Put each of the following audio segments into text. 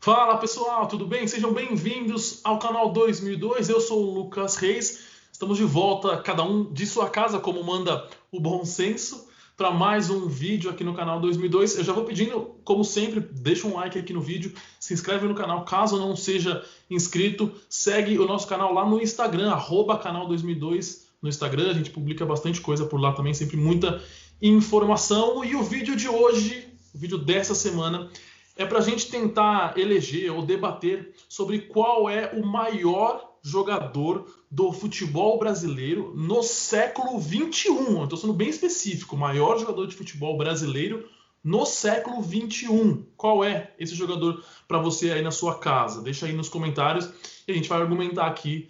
Fala pessoal, tudo bem? Sejam bem-vindos ao canal 2002. Eu sou o Lucas Reis. Estamos de volta, cada um de sua casa, como manda o bom senso, para mais um vídeo aqui no canal 2002. Eu já vou pedindo, como sempre, deixa um like aqui no vídeo, se inscreve no canal caso não seja inscrito, segue o nosso canal lá no Instagram, @canal 2002 no Instagram. A gente publica bastante coisa por lá também, sempre muita informação. E o vídeo de hoje, o vídeo dessa semana, é para a gente tentar eleger ou debater sobre qual é o maior jogador do futebol brasileiro no século XXI. Estou sendo bem específico, o maior jogador de futebol brasileiro no século XXI. Qual é esse jogador para você aí na sua casa? Deixa aí nos comentários e a gente vai argumentar aqui.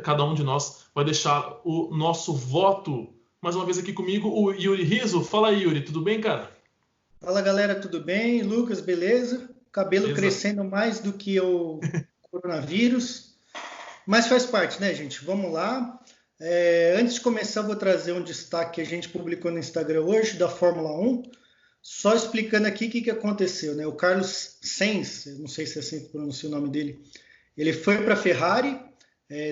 Cada um de nós vai deixar o nosso voto. Mais uma vez aqui comigo, o Yuri Rizzo. Fala aí, Yuri, tudo bem, cara? Fala galera, tudo bem? Lucas, beleza? Cabelo Beleza. crescendo mais do que o coronavírus, mas faz parte, né, gente? Vamos lá. Antes de começar, vou trazer um destaque que a gente publicou no Instagram hoje da Fórmula 1, só explicando aqui o que aconteceu, né? O Carlos Sainz, não sei se é assim que pronuncia o nome dele, ele foi para a Ferrari,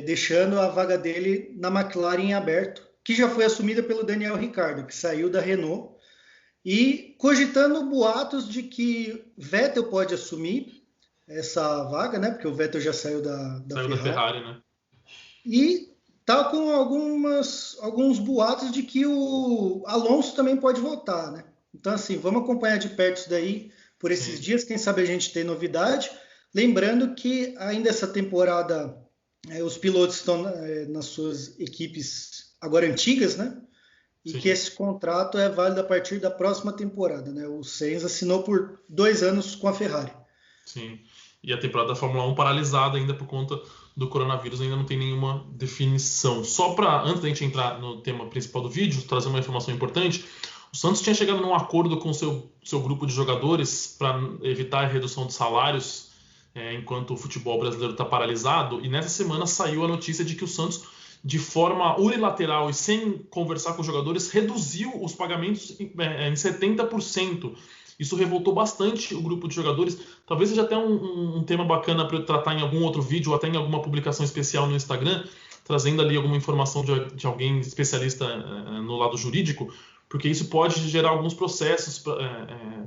deixando a vaga dele na McLaren em aberto, que já foi assumida pelo Daniel Ricciardo, que saiu da Renault. E cogitando boatos de que Vettel pode assumir essa vaga, né? Porque o Vettel já saiu da Ferrari, né? E tá com alguns boatos de que o Alonso também pode voltar, né? Então, assim, vamos acompanhar de perto isso daí por esses dias. Quem sabe a gente tem novidade. Lembrando que ainda essa temporada os pilotos estão nas suas equipes agora antigas, né? E Sim. Que esse contrato é válido a partir da próxima temporada, né? O Sainz assinou por 2 anos com a Ferrari. Sim, e a temporada da Fórmula 1 paralisada ainda por conta do coronavírus, ainda não tem nenhuma definição. Só para, antes da gente entrar no tema principal do vídeo, trazer uma informação importante, o Santos tinha chegado num acordo com o seu grupo de jogadores para evitar a redução de salários enquanto o futebol brasileiro está paralisado, e nessa semana saiu a notícia de que o Santos, de forma unilateral e sem conversar com os jogadores, reduziu os pagamentos em 70%. Isso revoltou bastante o grupo de jogadores. Talvez seja até um tema bacana para eu tratar em algum outro vídeo ou até em alguma publicação especial no Instagram, trazendo ali alguma informação de alguém especialista no lado jurídico, porque isso pode gerar alguns processos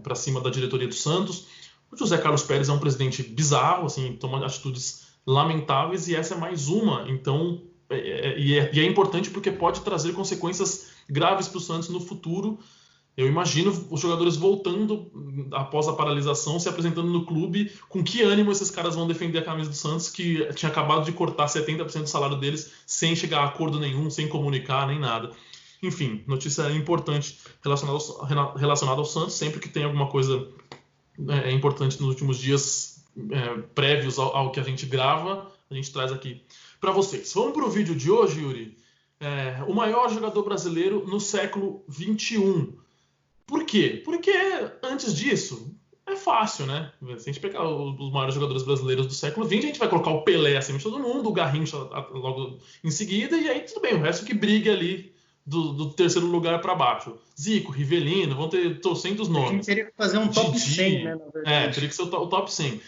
para cima da diretoria do Santos. O José Carlos Pérez é um presidente bizarro, assim, toma atitudes lamentáveis, e essa é mais uma. Então, é importante porque pode trazer consequências graves para o Santos no futuro. Eu imagino os jogadores voltando após a paralisação, se apresentando no clube. Com que ânimo esses caras vão defender a camisa do Santos, que tinha acabado de cortar 70% do salário deles sem chegar a acordo nenhum, sem comunicar nem nada. Enfim, notícia importante relacionada ao Santos. Sempre que tem alguma coisa importante nos últimos dias prévios ao que a gente grava, a gente traz aqui para vocês. Vamos para o vídeo de hoje, Yuri. O maior jogador brasileiro no século XXI. Por quê? Porque antes disso é fácil, né? Se a gente pegar os maiores jogadores brasileiros do século XX, a gente vai colocar o Pelé acima de todo mundo, o Garrincha logo em seguida, e aí tudo bem, o resto que briga ali do terceiro lugar para baixo. Zico, Rivelino, vão ter trocentos nomes. A gente teria que fazer um top 100, né, na verdade. Teria que ser o top 100.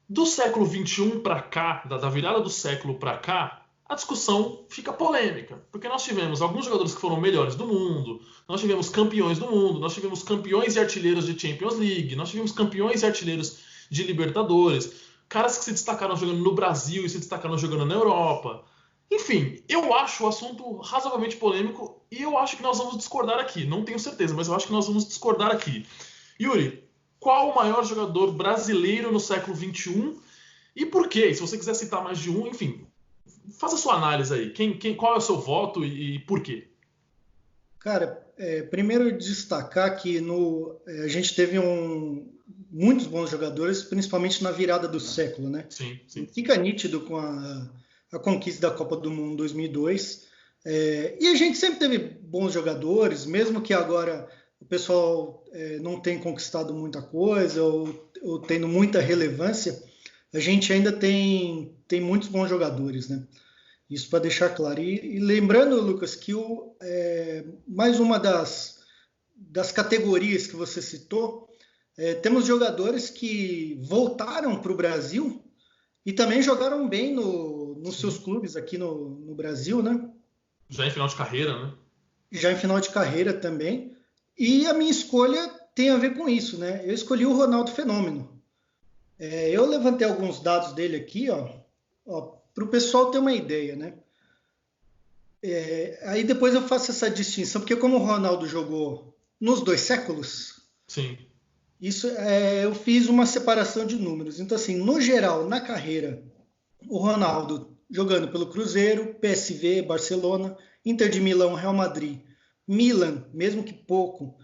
Do século XXI para cá, da virada do século para cá, a discussão fica polêmica, porque nós tivemos alguns jogadores que foram melhores do mundo, nós tivemos campeões do mundo, nós tivemos campeões e artilheiros de Champions League, nós tivemos campeões e artilheiros de Libertadores, caras que se destacaram jogando no Brasil e se destacaram jogando na Europa. Enfim, eu acho o assunto razoavelmente polêmico e eu acho que nós vamos discordar aqui. Não tenho certeza, mas eu acho que nós vamos discordar aqui. Yuri, qual o maior jogador brasileiro no século XXI e por quê? Se você quiser citar mais de um, enfim, faça a sua análise aí. Qual é o seu voto e por quê? Cara, primeiro destacar que a gente teve muitos bons jogadores, principalmente na virada do século, né? Sim. Fica nítido com a conquista da Copa do Mundo 2002. E a gente sempre teve bons jogadores, mesmo que agora o pessoal não tenha conquistado muita coisa ou tendo muita relevância, a gente ainda tem muitos bons jogadores, né? Isso para deixar claro. E lembrando, Lucas, que mais uma das categorias que você citou, Temos jogadores que voltaram para o Brasil e também jogaram bem nos seus clubes aqui no Brasil, né? Já em final de carreira, né? Já em final de carreira também. E a minha escolha tem a ver com isso, né? Eu escolhi o Ronaldo Fenômeno. Eu levantei alguns dados dele aqui, ó para o pessoal ter uma ideia, né? Aí depois eu faço essa distinção, porque como o Ronaldo jogou nos 2 séculos, sim, isso eu fiz uma separação de números. Então, assim, no geral, na carreira, o Ronaldo jogando pelo Cruzeiro, PSV, Barcelona, Inter de Milão, Real Madrid, Milan, mesmo que pouco,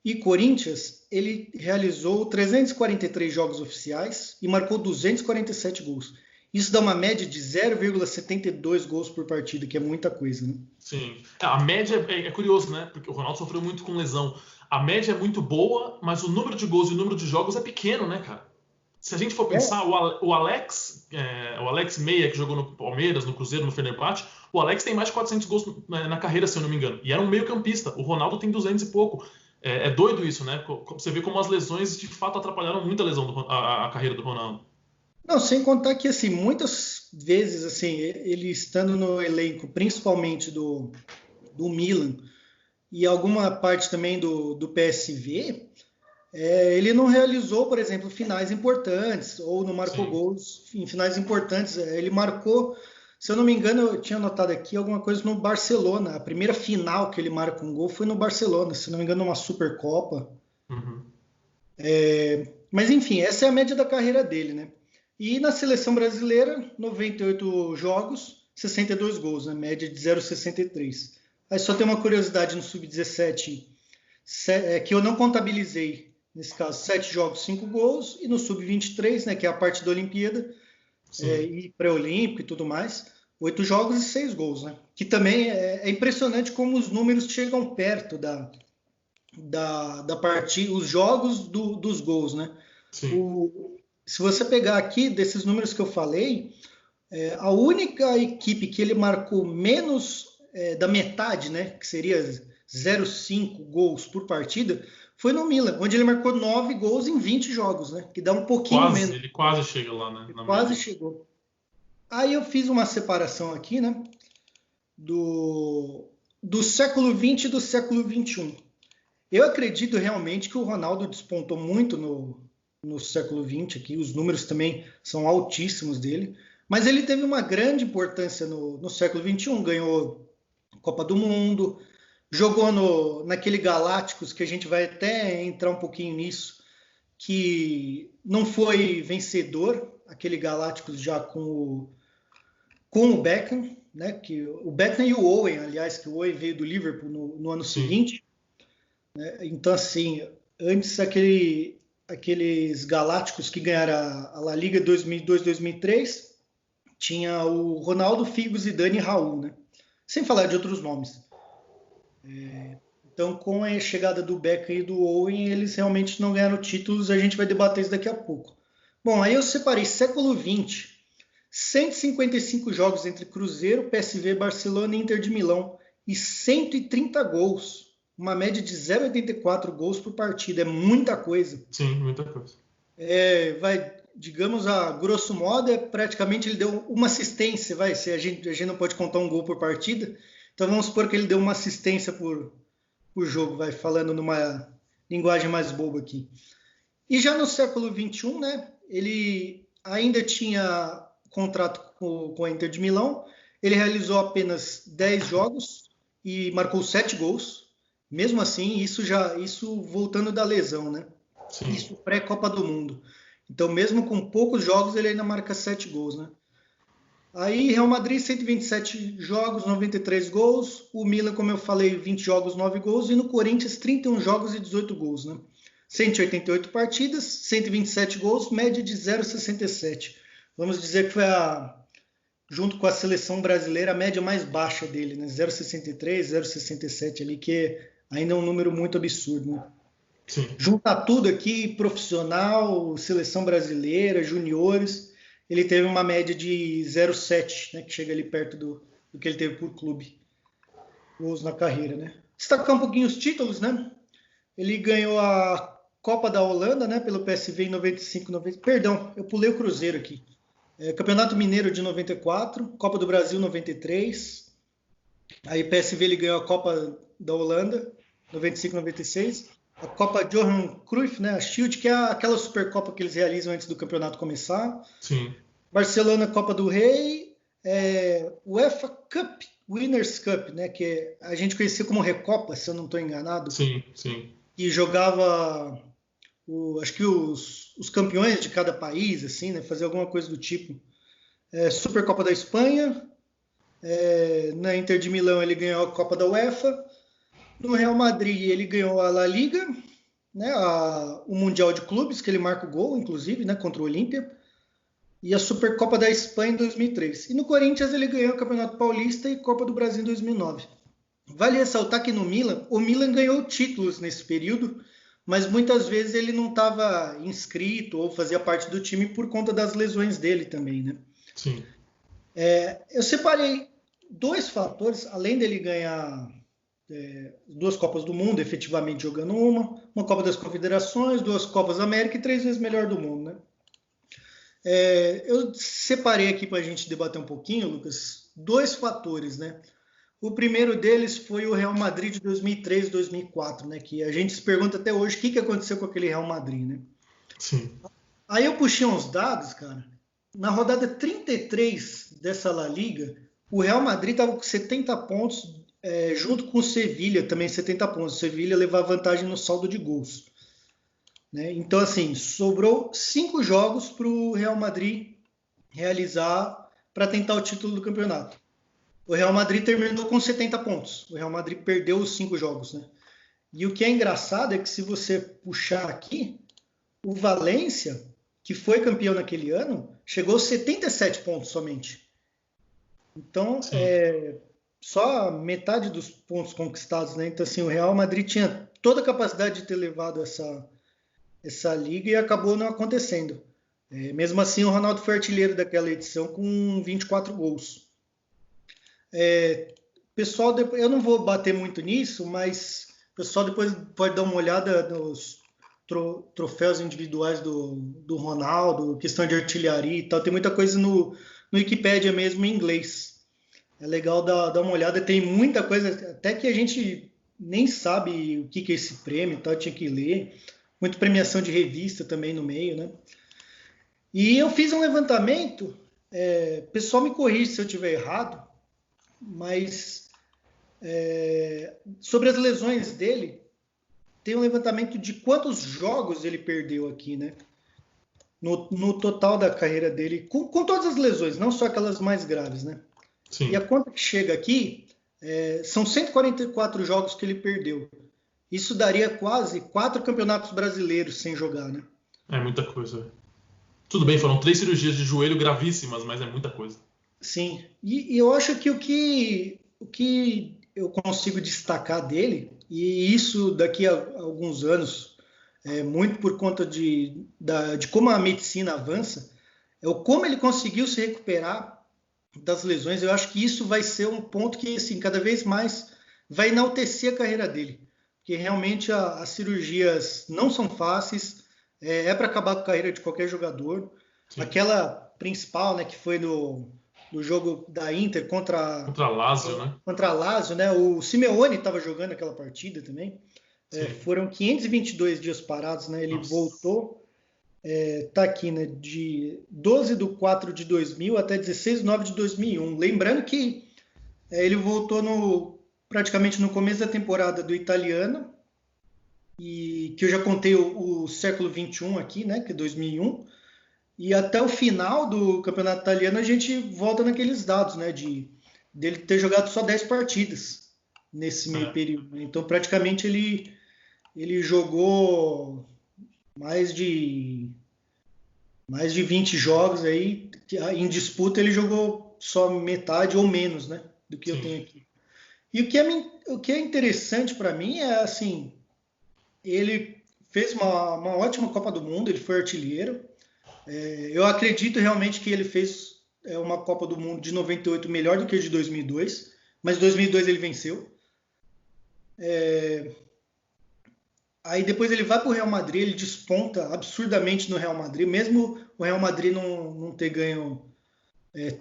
e Corinthians, ele realizou 343 jogos oficiais e marcou 247 gols. Isso dá uma média de 0,72 gols por partida, que é muita coisa, né? sim. A média é curioso, né? Porque o Ronaldo sofreu muito com lesão. A média é muito boa, mas o número de gols e o número de jogos é pequeno, né, cara? Se a gente for pensar, o Alex Meia, que jogou no Palmeiras, no Cruzeiro, no Fenerbahçe, o Alex tem mais de 400 gols na carreira, se eu não me engano. E era um meio-campista. O Ronaldo tem 200 e pouco. É doido isso, né? Você vê como as lesões de fato atrapalharam muito a carreira do Ronaldo. Não, sem contar que, assim, muitas vezes, assim, ele estando no elenco, principalmente do Milan e alguma parte também do PSV, ele não realizou, por exemplo, finais importantes ou não marcou Sim. gols em finais importantes. Ele marcou, se eu não me engano, eu tinha anotado aqui alguma coisa no Barcelona. A primeira final que ele marca um gol foi no Barcelona, se não me engano, uma Supercopa. Uhum. Mas enfim, essa é a média da carreira dele, né? E na seleção brasileira, 98 jogos, 62 gols, né? Média de 0,63. Aí só tem uma curiosidade no Sub-17, que eu não contabilizei, nesse caso, 7 jogos, 5 gols, e no Sub-23, né, que é a parte da Olimpíada, e pré-olímpico e tudo mais, 8 jogos e 6 gols, né? Que também é impressionante como os números chegam perto da partida, os jogos dos gols, né? Se você pegar aqui, desses números que eu falei, a única equipe que ele marcou menos da metade, né, que seria 0,5 gols por partida, foi no Milan, onde ele marcou 9 gols em 20 jogos, né, que dá um pouquinho menos. Ele quase chega lá, né? Na quase média. Chegou. Aí eu fiz uma separação aqui, né, do século XX e do século XXI. Eu acredito realmente que o Ronaldo despontou muito no século XX, aqui os números também são altíssimos dele, mas ele teve uma grande importância no século XXI, ganhou Copa do Mundo, jogou naquele Galácticos, que a gente vai até entrar um pouquinho nisso, que não foi vencedor, aquele Galácticos já com o Beckham, né? Que o Beckham e o Owen, aliás, que o Owen veio do Liverpool no ano seguinte. Né? Então, assim, antes aqueles Galácticos que ganharam a La Liga 2002-2003, tinha o Ronaldo, Figo, Zidane e Raul, né? Sem falar de outros nomes. Então, com a chegada do Beckham e do Owen, eles realmente não ganharam títulos, a gente vai debater isso daqui a pouco. Bom, aí eu separei século XX, 155 jogos entre Cruzeiro, PSV, Barcelona e Inter de Milão e 130 gols. Uma média de 0,84 gols por partida. É muita coisa. Sim, muita coisa. Digamos, a grosso modo, praticamente ele deu uma assistência. Se a gente não pode contar um gol por partida, então vamos supor que ele deu uma assistência por jogo, falando numa linguagem mais boba aqui. E já no século XXI, né, ele ainda tinha contrato com a Inter de Milão. Ele realizou apenas 10 jogos e marcou 7 gols. Mesmo assim, isso voltando da lesão, né? Sim. Isso pré-Copa do Mundo. Então, mesmo com poucos jogos, ele ainda marca 7 gols, né? Aí, Real Madrid, 127 jogos, 93 gols. O Milan, como eu falei, 20 jogos, 9 gols. E no Corinthians, 31 jogos e 18 gols, né? 188 partidas, 127 gols, média de 0,67. Vamos dizer que foi junto com a seleção brasileira, a média mais baixa dele, né? 0,63, 0,67 ali, que ainda é um número muito absurdo, né? Sim. Juntar tudo aqui, profissional, seleção brasileira, juniores, ele teve uma média de 0,7, né? Que chega ali perto do que ele teve por clube. Gols na carreira, né? Destacar um pouquinho os títulos, né? Ele ganhou a Copa da Holanda, né, pelo PSV em 95, 90. Perdão, eu pulei o Cruzeiro aqui. Campeonato Mineiro de 94, Copa do Brasil 93. Aí PSV ele ganhou a Copa da Holanda 95, 96. A Copa Johan Cruyff, né, a Shield, que é aquela Supercopa que eles realizam antes do campeonato começar. Sim. Barcelona, Copa do Rei. UEFA Cup, Winners' Cup, né, que a gente conhecia como Recopa, se eu não estou enganado. Sim, sim. E jogava acho que os campeões de cada país, assim, né? Fazer alguma coisa do tipo. Supercopa da Espanha. Na Inter de Milão ele ganhou a Copa da UEFA. No Real Madrid ele ganhou a La Liga, né? O Mundial de Clubes, que ele marca o gol, inclusive, né? Contra o Olímpia. E a Supercopa da Espanha em 2003. E no Corinthians ele ganhou o Campeonato Paulista e Copa do Brasil em 2009. Vale ressaltar que no Milan, o Milan ganhou títulos nesse período, mas muitas vezes ele não estava inscrito ou fazia parte do time por conta das lesões dele também, né? Sim. Eu separei dois fatores, além dele ganhar 2 Copas do Mundo, efetivamente jogando uma Copa das Confederações, 2 Copas da América e 3 vezes melhor do mundo, né? Eu separei aqui para a gente debater um pouquinho, Lucas, 2 fatores, né? O primeiro deles foi o Real Madrid de 2003, 2004, né? Que a gente se pergunta até hoje o que aconteceu com aquele Real Madrid, né? Sim. Aí eu puxei uns dados, cara. Na rodada 33 dessa La Liga, o Real Madrid estava com 70 pontos, junto com o Sevilha também 70 pontos. O Sevilha levava vantagem no saldo de gols, né? Então, assim, sobrou 5 jogos para o Real Madrid realizar para tentar o título do campeonato. O Real Madrid terminou com 70 pontos. O Real Madrid perdeu os 5 jogos, né? E o que é engraçado é que se você puxar aqui, o Valência, que foi campeão naquele ano, chegou a 77 pontos somente. Então, só metade dos pontos conquistados, né? Então, assim, o Real Madrid tinha toda a capacidade de ter levado essa liga e acabou não acontecendo. Mesmo assim, o Ronaldo foi artilheiro daquela edição com 24 gols. Pessoal, eu não vou bater muito nisso, mas o pessoal depois pode dar uma olhada nos troféus individuais do Ronaldo, questão de artilharia e tal. Tem muita coisa no Wikipedia mesmo em inglês. É legal dar uma olhada. Tem muita coisa, até que a gente nem sabe o que é esse prêmio e tal, tinha que ler. Muita premiação de revista também no meio, né? E eu fiz um levantamento, pessoal me corrige se eu estiver errado, mas sobre as lesões dele, tem um levantamento de quantos jogos ele perdeu aqui, né? No total da carreira dele, com todas as lesões, não só aquelas mais graves, né? Sim. E a conta que chega aqui são 144 jogos que ele perdeu. Isso daria quase 4 campeonatos brasileiros sem jogar, né? É muita coisa. Tudo bem, foram 3 cirurgias de joelho gravíssimas, mas é muita coisa. Sim, e eu acho que o que eu consigo destacar dele, e isso daqui a alguns anos, muito por conta de como a medicina avança, é o como ele conseguiu se recuperar das lesões. Eu acho que isso vai ser um ponto que, assim, cada vez mais vai enaltecer a carreira dele, porque realmente as cirurgias não são fáceis, para acabar com a carreira de qualquer jogador. Sim. Aquela principal, né, que foi no jogo da Inter contra a Lazio, né? Contra a Lazio, né? O Simeone estava jogando aquela partida também. Foram 522 dias parados, né? Ele voltou, tá aqui, né? De 12/4/2000 até 16/9/2001. Lembrando que ele voltou praticamente no começo da temporada do italiano, e que eu já contei o século 21 aqui, né? Que é 2001. E até o final do campeonato italiano a gente volta naqueles dados, né? Dele ter jogado só 10 partidas nesse meio período. Então, praticamente, ele jogou mais de 20 jogos aí. Em disputa, ele jogou só metade ou menos, né? Do que eu tenho aqui. E o que é interessante para mim é, assim, ele fez uma ótima Copa do Mundo, ele foi artilheiro. Eu acredito realmente que ele fez uma Copa do Mundo de 98 melhor do que a de 2002, mas 2002 ele venceu. Aí depois ele vai para o Real Madrid, ele desponta absurdamente no Real Madrid, mesmo o Real Madrid não ter ganho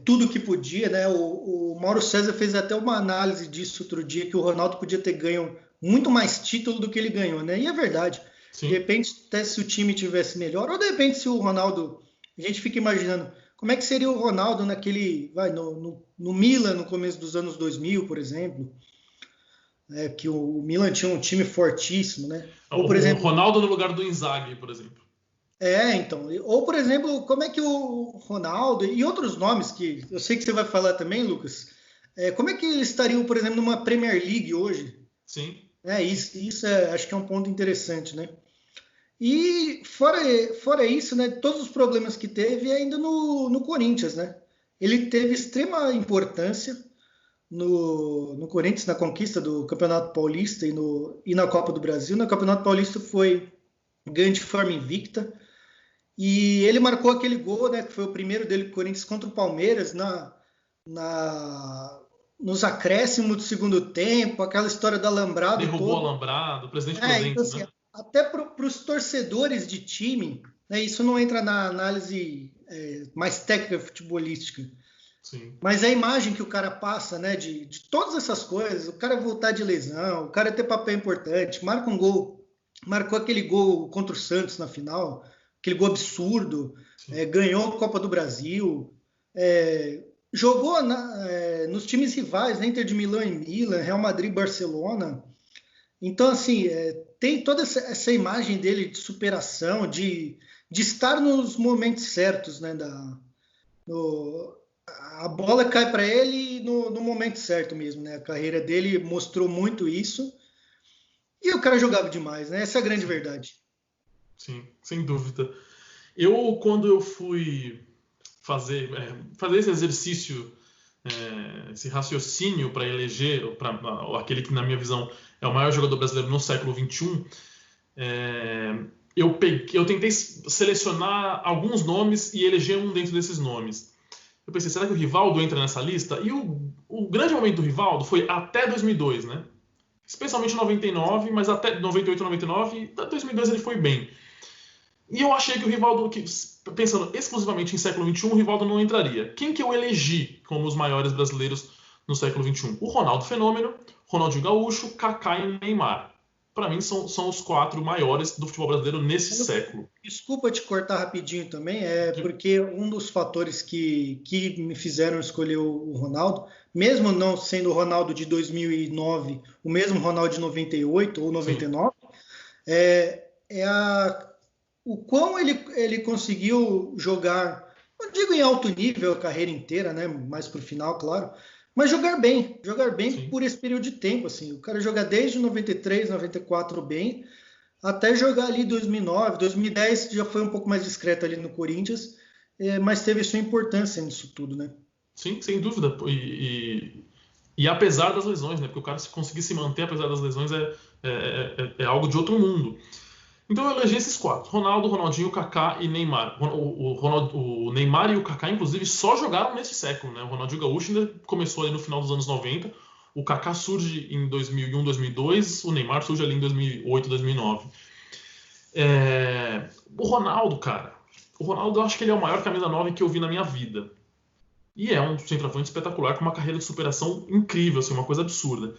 tudo que podia, né? O Mauro César fez até uma análise disso outro dia, que o Ronaldo podia ter ganho muito mais título do que ele ganhou, né? E é verdade. De Sim. repente, até se o time tivesse melhor, ou de repente se o Ronaldo, a gente fica imaginando como é que seria o Ronaldo no Milan no começo dos anos 2000, por exemplo, que o Milan tinha um time fortíssimo, né? Ou por O exemplo, Ronaldo no lugar do Inzaghi, por exemplo. então, ou por exemplo, como é que o Ronaldo e outros nomes que eu sei que você vai falar também, Lucas, como é que eles estariam, por exemplo, numa Premier League hoje? Sim. Isso acho que é um ponto interessante, né? E fora isso, né, todos os problemas que teve ainda no Corinthians, né? Ele teve extrema importância no Corinthians, na conquista do Campeonato Paulista e na Copa do Brasil. No Campeonato Paulista foi ganho de forma invicta. E ele marcou aquele gol, né, que foi o primeiro dele com o Corinthians contra o Palmeiras na, nos acréscimos do segundo tempo, aquela história do alambrado Derrubou o todo. alambrado, o presidente por Então, dentro, assim, né? até para os torcedores de time, né, isso não entra na análise mais técnica futebolística, Sim. mas a imagem que o cara passa, né, de todas essas coisas, o cara voltar de lesão, o cara ter papel importante, marca um gol, marcou aquele gol contra o Santos na final, aquele gol absurdo, ganhou a Copa do Brasil, jogou nos times rivais, né, Inter de Milão e Milan, Real Madrid e Barcelona. Então, assim, tem toda essa imagem dele de superação, de estar nos momentos certos, né? A bola cai para ele no momento certo mesmo, né? A carreira dele mostrou muito isso. E o cara jogava demais, né? Essa é a grande Sim. verdade. Sim, sem dúvida. Quando eu fui fazer esse exercício, esse raciocínio para eleger aquele que, na minha visão, é o maior jogador brasileiro no século XXI, eu tentei selecionar alguns nomes e eleger um dentro desses nomes. Eu pensei, será que o Rivaldo entra nessa lista? E o grande momento do Rivaldo foi até 2002, né? Especialmente em 99, mas até 98, 99, até 2002 ele foi bem. E eu achei que o Rivaldo, pensando exclusivamente em século XXI, o Rivaldo não entraria. Quem que eu elegi como os maiores brasileiros no século XXI? O Ronaldo Fenômeno, Ronaldinho Gaúcho, Kaká e Neymar. Para mim, são os 4 maiores do futebol brasileiro nesse século. Desculpa te cortar rapidinho também, porque um dos fatores que me fizeram escolher o Ronaldo, mesmo não sendo o Ronaldo de 2009, o mesmo Ronaldo de 98 ou 99, Sim. O quão ele conseguiu jogar, não digo em alto nível a carreira inteira, né? Mais para o final, claro, mas jogar bem Sim. por esse período de tempo, assim. O cara joga desde 93, 94 bem, até jogar ali 2009, 2010 já foi um pouco mais discreto ali no Corinthians, mas teve sua importância nisso tudo, né? Sim, sem dúvida. E apesar das lesões, né? Porque o cara, se conseguir se manter apesar das lesões, é algo de outro mundo. Então eu elegi esses 4: Ronaldo, Ronaldinho, Kaká e Neymar. O Neymar e o Kaká, inclusive, só jogaram nesse século, né? O Ronaldinho Gaúcho ainda começou ali no final dos anos 90. O Kaká surge em 2001, 2002. O Neymar surge ali em 2008, 2009. O Ronaldo, cara. O Ronaldo, eu acho que ele é o maior camisa 9 que eu vi na minha vida. E é um centroavante espetacular, com uma carreira de superação incrível, assim, uma coisa absurda.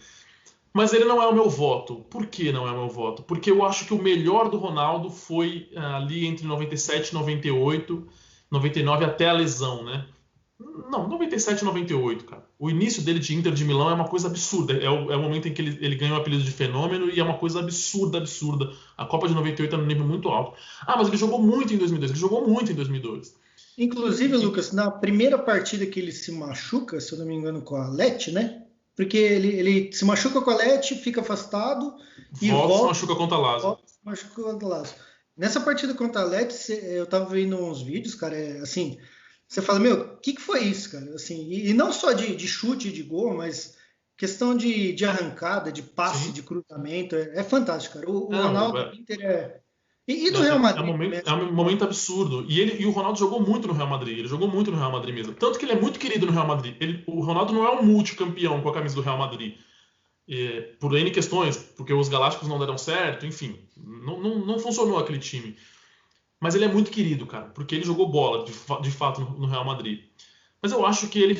Mas ele não é o meu voto. Por que não é o meu voto? Porque eu acho que o melhor do Ronaldo foi ali entre 97, 98, 99 até a lesão, né? Não, 97 e 98, cara. O início dele de Inter de Milão é uma coisa absurda. É o momento em que ele ganha o apelido de fenômeno e é uma coisa absurda, absurda. A Copa de 98 é num nível muito alto. Mas ele jogou muito em 2002. Ele jogou muito em 2002. Inclusive, Lucas, na primeira partida que ele se machuca, se eu não me engano, com a Leti, né? Porque ele se machuca com a Leti, fica afastado e Volta, se volta, machuca contra a Lazio. se machuca contra a Lazio. Nessa partida contra a Leti, eu tava vendo uns vídeos, cara, assim, você fala, meu, o que foi isso, cara? Assim, e não só de chute, de gol, mas questão de arrancada, de passe, Sim. de cruzamento, é fantástico, cara. O Ronaldo Inter E do Real É Madrid também. um momento absurdo. E o Ronaldo jogou muito no Real Madrid. Ele jogou muito no Real Madrid mesmo. Tanto que ele é muito querido no Real Madrid. O Ronaldo não é um multicampeão com a camisa do Real Madrid. por N questões, porque os Galácticos não deram certo, enfim, não funcionou aquele time. Mas ele é muito querido, cara, porque ele jogou bola, de fato, no Real Madrid. Mas eu acho que ele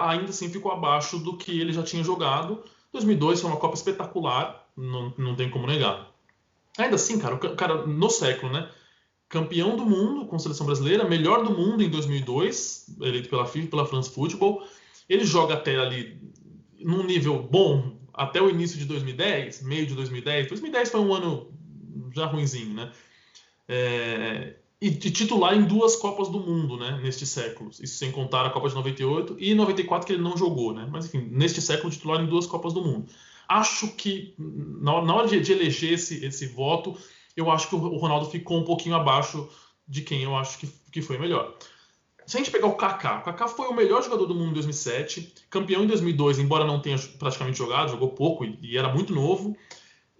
ainda assim ficou abaixo do que ele já tinha jogado. 2002 foi uma Copa espetacular, não tem como negar. Ainda assim, cara, o cara no século, né? Campeão do mundo com a seleção brasileira, melhor do mundo em 2002, eleito pela FIFA e pela France Football. Ele joga até ali num nível bom até o início de 2010, meio de 2010. 2010 foi um ano já ruinzinho, né? E titular em 2 Copas do Mundo, né, neste século. Isso sem contar a Copa de 98 e 94 que ele não jogou, né? Mas enfim, neste século titular em 2 Copas do Mundo. Acho que na hora de eleger esse voto, eu acho que o Ronaldo ficou um pouquinho abaixo de quem eu acho que foi melhor. Se a gente pegar o Kaká foi o melhor jogador do mundo em 2007, campeão em 2002, embora não tenha praticamente jogado, jogou pouco e era muito novo.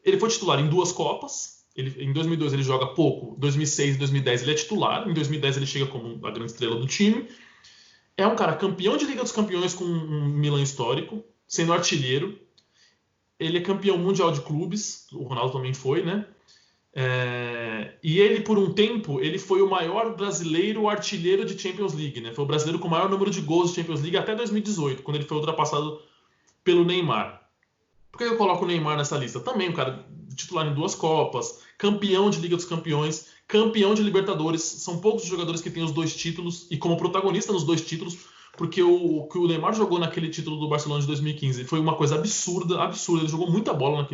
Ele foi titular em 2 Copas. Em 2002 ele joga pouco, 2006 e 2010 ele é titular, em 2010 ele chega como a grande estrela do time. É um cara campeão de Liga dos Campeões com um Milan histórico, sendo artilheiro. Ele é campeão mundial de clubes, o Ronaldo também foi, né? E ele, por um tempo, ele foi o maior brasileiro artilheiro de Champions League, né? Foi o brasileiro com o maior número de gols de Champions League até 2018, quando ele foi ultrapassado pelo Neymar. Por que eu coloco o Neymar nessa lista? Também um cara titular em 2 Copas, campeão de Liga dos Campeões, campeão de Libertadores. São poucos os jogadores que têm os 2 títulos e como protagonista nos 2 títulos, porque o que o Neymar jogou naquele título do Barcelona de 2015 foi uma coisa absurda. Ele jogou muita bola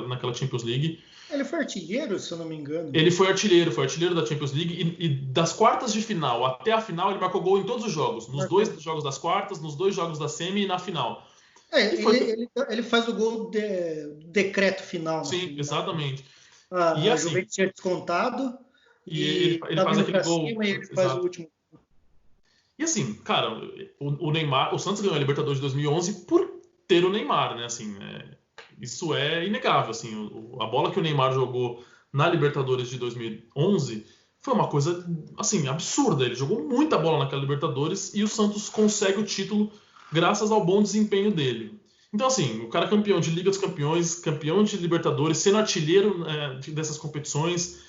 naquela Champions League. Ele foi artilheiro, se eu não me engano. Ele foi artilheiro da Champions League e das quartas de final até a final ele marcou gol em todos os jogos. Nos 2 jogos das quartas, nos 2 jogos da semi e na final. Ele faz o gol do decreto final. Sim, exatamente. E a Juventus tinha descontado e ele faz aquele gol. E ele faz o último. E assim, cara, o Neymar, o Santos ganhou a Libertadores de 2011 por ter o Neymar, né? Assim, isso é inegável. Assim, a bola que o Neymar jogou na Libertadores de 2011 foi uma coisa assim absurda. Ele jogou muita bola naquela Libertadores e o Santos consegue o título graças ao bom desempenho dele. Então, assim, o cara campeão de Liga dos Campeões, campeão de Libertadores, sendo artilheiro dessas competições,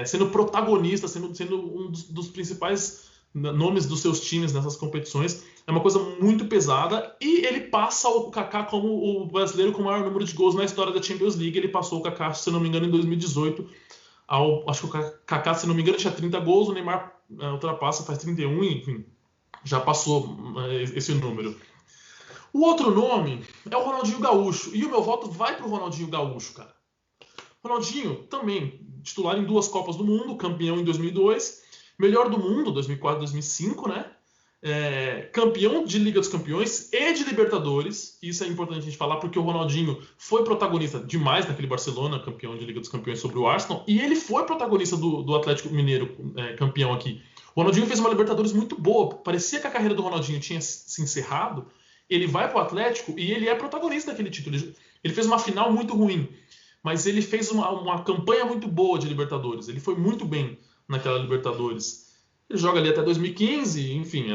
sendo protagonista, sendo um dos principais nomes dos seus times nessas competições, é uma coisa muito pesada. E ele passa o Kaká como o brasileiro com o maior número de gols na história da Champions League. Ele passou o Kaká, se não me engano, em 2018. Acho que o Kaká, se não me engano, tinha 30 gols, o Neymar ultrapassa, faz 31, enfim, já passou esse número. O outro nome é o Ronaldinho Gaúcho. E o meu voto vai para o Ronaldinho Gaúcho, cara. Ronaldinho também, titular em 2 Copas do Mundo, campeão em 2002, melhor do mundo, 2004, 2005, né? Campeão de Liga dos Campeões e de Libertadores. Isso é importante a gente falar, porque o Ronaldinho foi protagonista demais naquele Barcelona, campeão de Liga dos Campeões sobre o Arsenal, e ele foi protagonista do Atlético Mineiro, campeão aqui. O Ronaldinho fez uma Libertadores muito boa. Parecia que a carreira do Ronaldinho tinha se encerrado. Ele vai para o Atlético e ele é protagonista daquele título. Ele fez uma final muito ruim, mas ele fez uma campanha muito boa de Libertadores. Ele foi muito bem naquela Libertadores. Ele joga ali até 2015, enfim,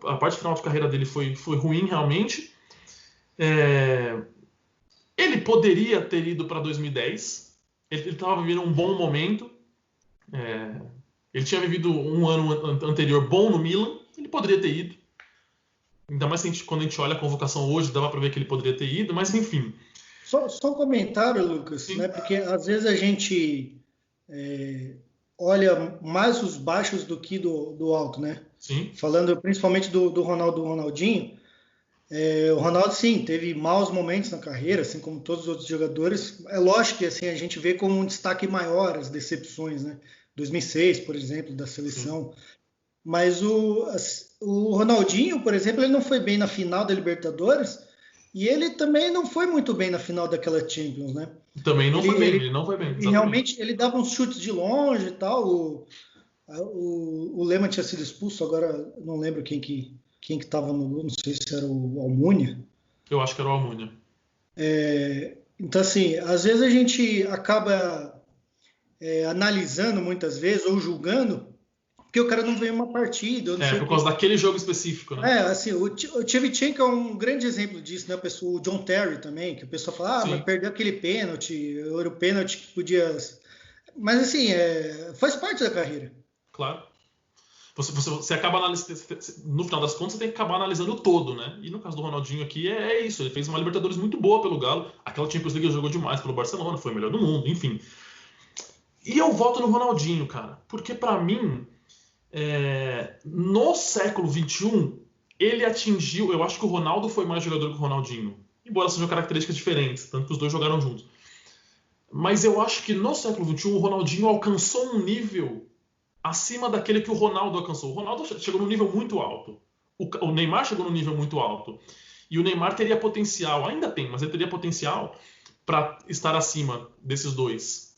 a parte final de carreira dele foi ruim realmente. Ele poderia ter ido para 2010. Ele estava vivendo um bom momento. Ele tinha vivido um ano anterior bom no Milan. Ele poderia ter ido. Ainda mais quando a gente olha a convocação hoje, dava para ver que ele poderia ter ido, mas enfim. Só um comentário, Lucas, né? Porque às vezes a gente olha mais os baixos do que do alto, né? Sim. Falando principalmente do Ronaldinho. O Ronaldo, sim, teve maus momentos na carreira, assim como todos os outros jogadores. É lógico que assim, a gente vê como um destaque maior as decepções, né? 2006, por exemplo, da seleção. Sim. Mas o Ronaldinho, por exemplo, ele não foi bem na final da Libertadores e ele também não foi muito bem na final daquela Champions, né? Também não foi bem, ele não foi bem. E realmente ele dava uns chutes de longe e tal. O Lehmann tinha sido expulso, agora não lembro quem que estava no gol, não sei se era o Almunia. Eu acho que era o Almunia. Então, assim, às vezes a gente acaba analisando muitas vezes ou julgando porque o cara não veio uma partida. Eu não sei por causa daquele jogo específico, né? Assim, o Tchevchenko é um grande exemplo disso, né? O John Terry também, que o pessoal fala, mas perdeu aquele pênalti, era o pênalti que podia... Mas assim, faz parte da carreira. Claro. Você acaba analisando, no final das contas, você tem que acabar analisando o todo, né? E no caso do Ronaldinho aqui isso. Ele fez uma Libertadores muito boa pelo Galo. Aquela Champions League ele jogou demais pelo Barcelona, foi o melhor do mundo, enfim. E eu voto no Ronaldinho, cara, porque pra mim, no século XXI, ele atingiu. Eu acho que o Ronaldo foi mais jogador que o Ronaldinho, embora sejam características diferentes, tanto que os dois jogaram juntos. Mas eu acho que no século XXI o Ronaldinho alcançou um nível acima daquele que o Ronaldo alcançou. O Ronaldo chegou num nível muito alto. O Neymar chegou num nível muito alto. E o Neymar teria potencial, ainda tem, mas ele teria potencial para estar acima desses dois.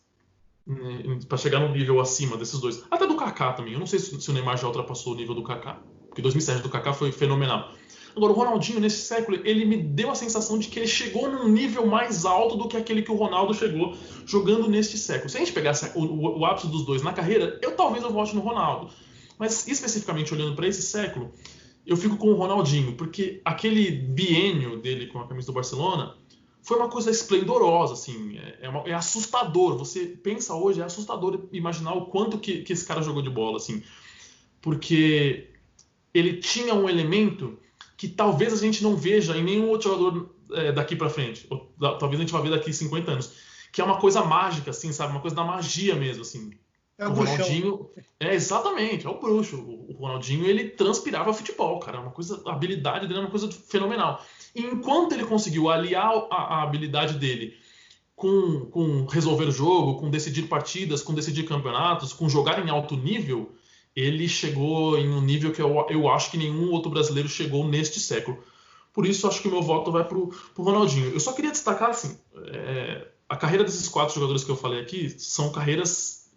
Para chegar num nível acima desses dois. Até do Kaká também. Eu não sei se o Neymar já ultrapassou o nível do Kaká. Porque 2007 do Kaká foi fenomenal. Agora, o Ronaldinho, nesse século, ele me deu a sensação de que ele chegou num nível mais alto do que aquele que o Ronaldo chegou jogando neste século. Se a gente pegasse o ápice dos dois na carreira, talvez eu vote no Ronaldo. Mas, especificamente olhando para esse século, eu fico com o Ronaldinho, porque aquele biênio dele com a camisa do Barcelona foi uma coisa esplendorosa, assim, é assustador. Você pensa hoje, é assustador imaginar o quanto que esse cara jogou de bola, assim, porque ele tinha um elemento que talvez a gente não veja em nenhum outro jogador daqui para frente. Ou, talvez a gente vá ver daqui 50 anos. Que é uma coisa mágica, assim, sabe? Uma coisa da magia mesmo, assim. É o Ronaldinho... Exatamente, é o bruxo. O Ronaldinho, ele transpirava futebol, cara. A habilidade dele é uma coisa fenomenal. E enquanto ele conseguiu aliar a habilidade dele com resolver o jogo, com decidir partidas, com decidir campeonatos, com jogar em alto nível... ele chegou em um nível que eu acho que nenhum outro brasileiro chegou neste século. Por isso, acho que o meu voto vai pro Ronaldinho. Eu só queria destacar, assim, a carreira desses 4 jogadores que eu falei aqui são carreiras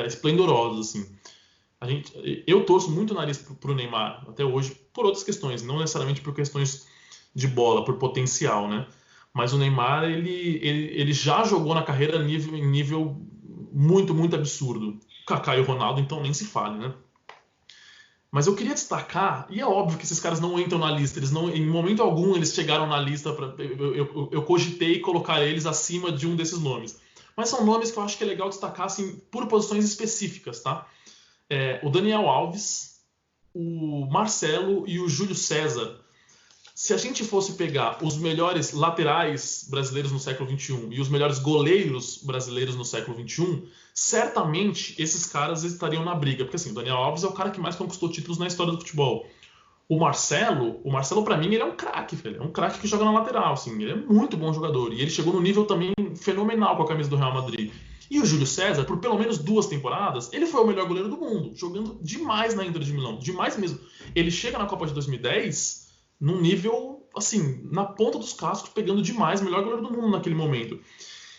esplendorosas, assim. Eu torço muito o nariz pro Neymar, até hoje, por outras questões, não necessariamente por questões de bola, por potencial, né? Mas o Neymar, ele já jogou na carreira em nível muito, muito absurdo. O Kaká e o Ronaldo, então, nem se fale, né? Mas eu queria destacar, e é óbvio que esses caras não entram na lista, eles não, em momento algum eles chegaram na lista, eu cogitei colocar eles acima de um desses nomes. Mas são nomes que eu acho que é legal destacar assim, por posições específicas, tá? O Daniel Alves, o Marcelo e o Júlio César. Se a gente fosse pegar os melhores laterais brasileiros no século XXI e os melhores goleiros brasileiros no século XXI, certamente esses caras estariam na briga. Porque assim, o Daniel Alves é o cara que mais conquistou títulos na história do futebol. O Marcelo para mim, ele é um craque, velho. É um craque que joga na lateral, assim. Ele é muito bom jogador. E ele chegou num nível também fenomenal com a camisa do Real Madrid. E o Júlio César, por pelo menos 2 temporadas, ele foi o melhor goleiro do mundo, jogando demais na Inter de Milão. Demais mesmo. Ele chega na Copa de 2010... num nível, assim, na ponta dos cascos, pegando demais, o melhor goleiro do mundo naquele momento.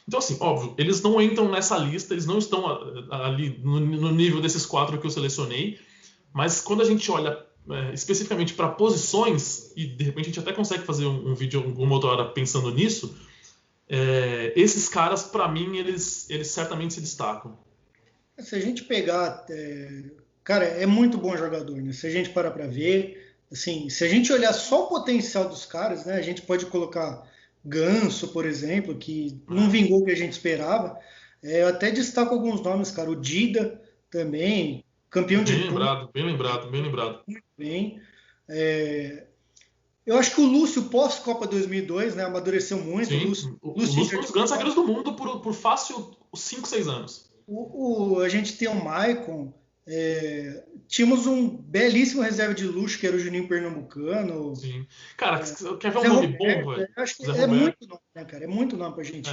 Então, assim, óbvio, eles não entram nessa lista, eles não estão ali no nível desses 4 que eu selecionei, mas quando a gente olha especificamente para posições, e de repente a gente até consegue fazer um vídeo alguma outra hora pensando nisso, esses caras, para mim, eles certamente se destacam. Se a gente pegar... cara, é muito bom jogador, né? Se a gente parar para ver... Assim, se a gente olhar só o potencial dos caras, né, a gente pode colocar Ganso, por exemplo, que não vingou o que a gente esperava. Eu até destaco alguns nomes, cara. O Dida também, campeão de tudo. Bem lembrado. Muito bem. Eu acho que o Lúcio, pós-Copa 2002, né, amadureceu muito. Sim, o Lúcio foi um dos grandes zagueiros do mundo por fácil 5, 6 anos. A gente tem o Maicon. Tínhamos um belíssimo reserva de luxo, que era o Juninho Pernambucano. Sim. Cara, quer ver um nome bom, velho? Acho que muito nome, né, cara? É muito nome pra gente.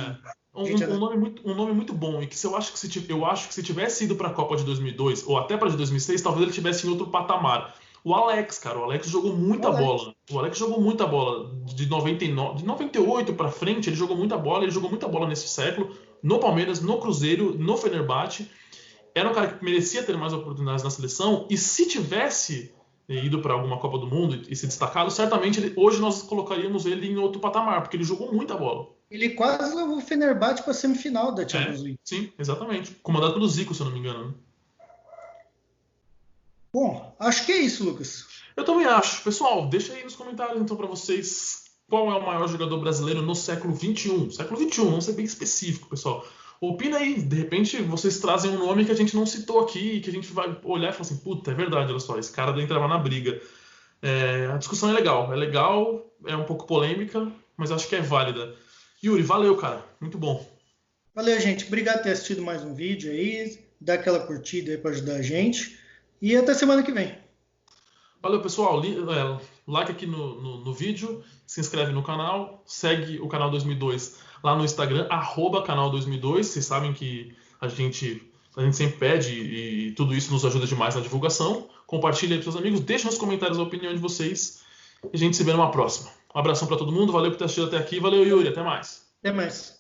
Um nome muito bom, e que eu acho que se tivesse ido pra Copa de 2002, ou até pra de 2006, talvez ele tivesse em outro patamar. O Alex, cara, o Alex jogou muita bola. O Alex jogou muita bola. De 98 pra frente, ele jogou muita bola. Ele jogou muita bola nesse século, no Palmeiras, no Cruzeiro, no Fenerbahçe. Era um cara que merecia ter mais oportunidades na seleção, e se tivesse ido para alguma Copa do Mundo e se destacado, certamente hoje nós colocaríamos ele em outro patamar, porque ele jogou muita bola. Ele quase levou o Fenerbahçe para a semifinal da Champions League. Sim, exatamente. Comandado pelo Zico, se eu não me engano. Bom, acho que é isso, Lucas. Eu também acho. Pessoal, deixa aí nos comentários então para vocês qual é o maior jogador brasileiro no século XXI. Século XXI, vamos ser bem específico, pessoal. Opina aí, de repente vocês trazem um nome que a gente não citou aqui, que a gente vai olhar e falar assim, puta, é verdade, olha só, esse cara entrava na briga. A discussão é legal, é um pouco polêmica, mas acho que é válida. Yuri, valeu, cara, muito bom. Valeu, gente. Obrigado por ter assistido mais um vídeo aí. Dá aquela curtida aí para ajudar a gente. E até semana que vem. Valeu, pessoal. Like aqui no vídeo, se inscreve no canal, segue o canal 2002 lá no Instagram, @canal 2002. Vocês sabem que a gente sempre pede e tudo isso nos ajuda demais na divulgação. Compartilhe aí com seus amigos, deixe nos comentários a opinião de vocês e a gente se vê numa próxima. Um abração para todo mundo, valeu por ter assistido até aqui, valeu Yuri, até mais. Até mais.